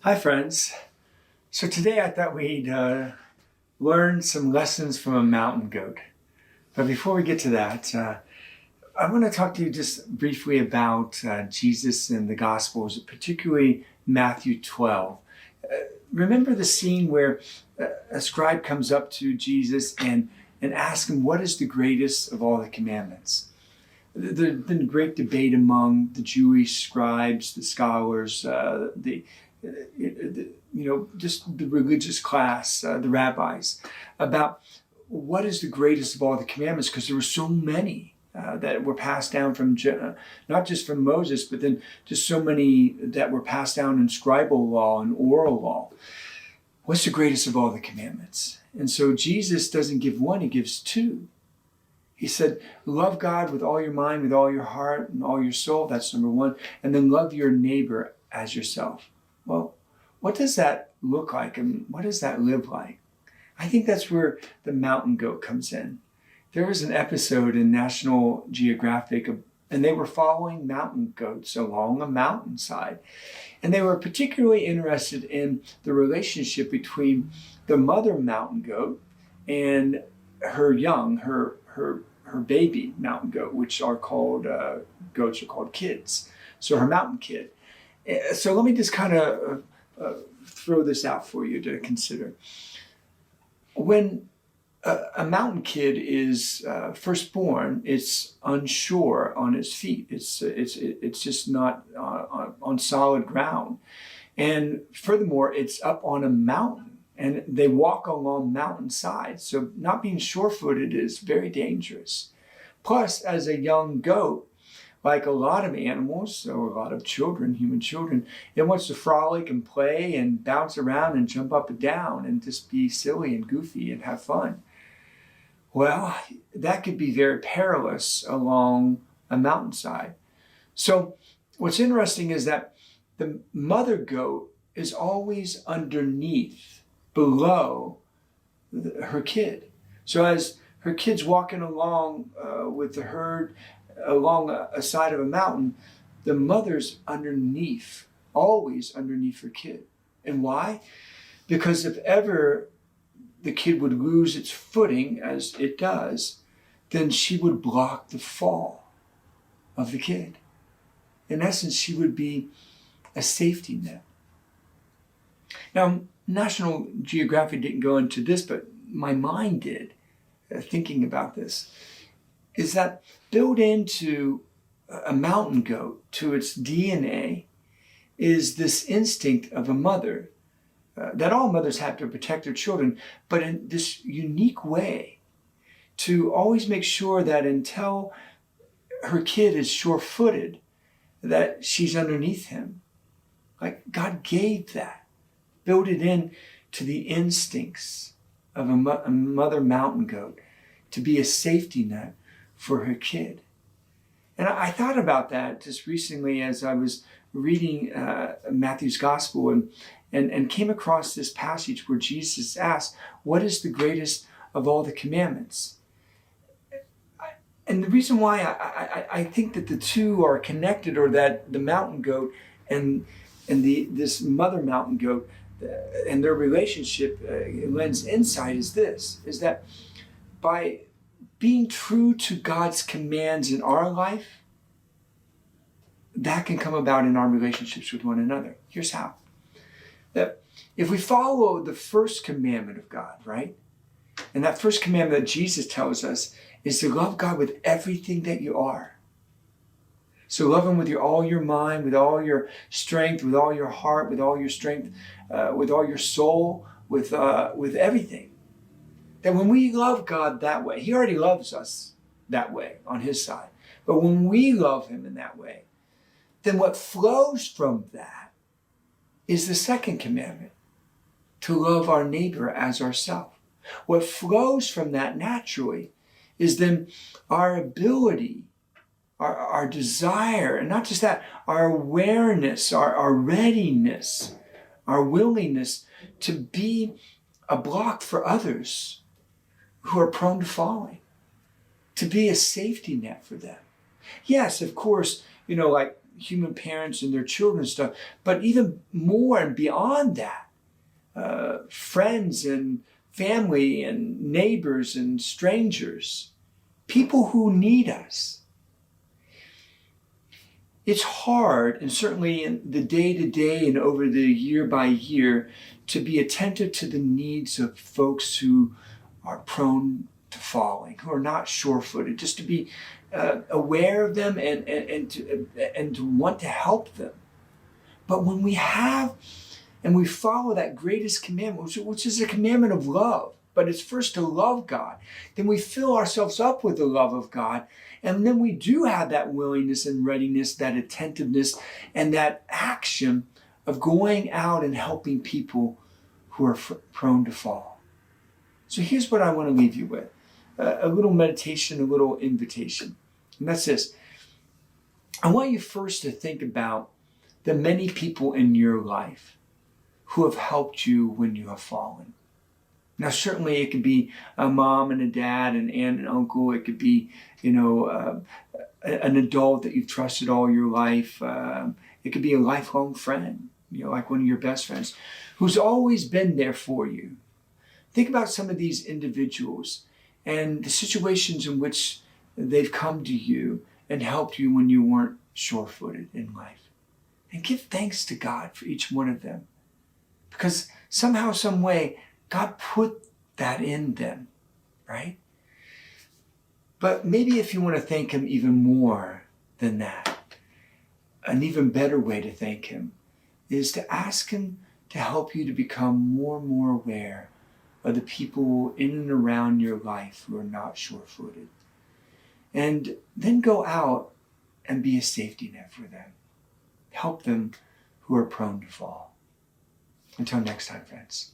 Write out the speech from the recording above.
Hi friends. So today I thought we'd learn some lessons from a mountain goat. But before we get to that, I want to talk to you just briefly about Jesus and the Gospels, particularly Matthew 12. Remember the scene where a scribe comes up to Jesus and asks him, what is the greatest of all the commandments? There's been great debate among the Jewish scribes, the scholars, just the religious class, the rabbis, about what is the greatest of all the commandments, because there were so many that were passed down from, not just from Moses, but then just so many that were passed down in scribal law and oral law. What's the greatest of all the commandments? And so Jesus doesn't give one, he gives two. He said, love God with all your mind, with all your heart, and all your soul. That's number one. And then love your neighbor as yourself. Well, what does that look like? And what does that live like? I think that's where the mountain goat comes in. There was an episode in National Geographic, and they were following mountain goats along a mountainside. And they were particularly interested in the relationship between the mother mountain goat and her young, her baby mountain goat, which are called, goats are called kids. So her mountain kid. So let me just kind of throw this out for you to consider. When a mountain kid is first born, it's unsure on its feet. It's just not on solid ground. And furthermore, it's up on a mountain. And they walk along mountainsides. So not being sure-footed is very dangerous. Plus, as a young goat, like a lot of animals, or a lot of children, human children, it wants to frolic and play and bounce around and jump up and down and just be silly and goofy and have fun. Well, that could be very perilous along a mountainside. So what's interesting is that the mother goat is always underneath, below her kid. So as her kid's walking along with the herd along a side of a mountain, the mother's underneath, always underneath her kid. And why? Because if ever the kid would lose its footing, as it does, then she would block the fall of the kid. In essence, she would be a safety net. Now, National Geographic didn't go into this, but my mind did, thinking about this, is that built into a mountain goat, to its DNA, is this instinct of a mother, that all mothers have to protect their children, but in this unique way, to always make sure that until her kid is sure-footed, that she's underneath him. Like God gave that. Build it in to the instincts of a mother mountain goat to be a safety net for her kid. And I thought about that just recently as I was reading Matthew's Gospel and came across this passage where Jesus asked, what is the greatest of all the commandments? And the reason why I think that the two are connected, or that the mountain goat and this mother mountain goat and their relationship lends insight, is this, is that by being true to God's commands in our life, that can come about in our relationships with one another. Here's how. That if we follow the first commandment of God, right? And that first commandment that Jesus tells us is to love God with everything that you are. So love Him with all your mind, with all your strength, with all your heart, with all your strength, with all your soul, with everything. That when we love God that way, He already loves us that way on His side. But when we love Him in that way, then what flows from that is the second commandment, to love our neighbor as ourselves. What flows from that naturally is then our ability, our desire, and not just that, our awareness, our readiness, our willingness to be a block for others who are prone to falling, to be a safety net for them. Yes, of course, like human parents and their children and stuff, but even more and beyond that, friends and family and neighbors and strangers, people who need us. It's hard, and certainly in the day-to-day and over the year-by-year, to be attentive to the needs of folks who are prone to falling, who are not sure-footed, just to be aware of them and to want to help them. But when we have and we follow that greatest commandment, which is a commandment of love, but it's first to love God, then we fill ourselves up with the love of God, and then we do have that willingness and readiness, that attentiveness, and that action of going out and helping people who are prone to fall. So here's what I want to leave you with. A little meditation, a little invitation. And that's this. I want you first to think about the many people in your life who have helped you when you have fallen. Now, certainly it could be a mom and a dad, an aunt and uncle. It could be, an adult that you've trusted all your life. It could be a lifelong friend, like one of your best friends, who's always been there for you. Think about some of these individuals and the situations in which they've come to you and helped you when you weren't sure-footed in life. And give thanks to God for each one of them. Because somehow, some way, God put that in them, right? But maybe if you want to thank Him even more than that, an even better way to thank Him is to ask Him to help you to become more and more aware of the people in and around your life who are not sure-footed. And then go out and be a safety net for them. Help them who are prone to fall. Until next time, friends.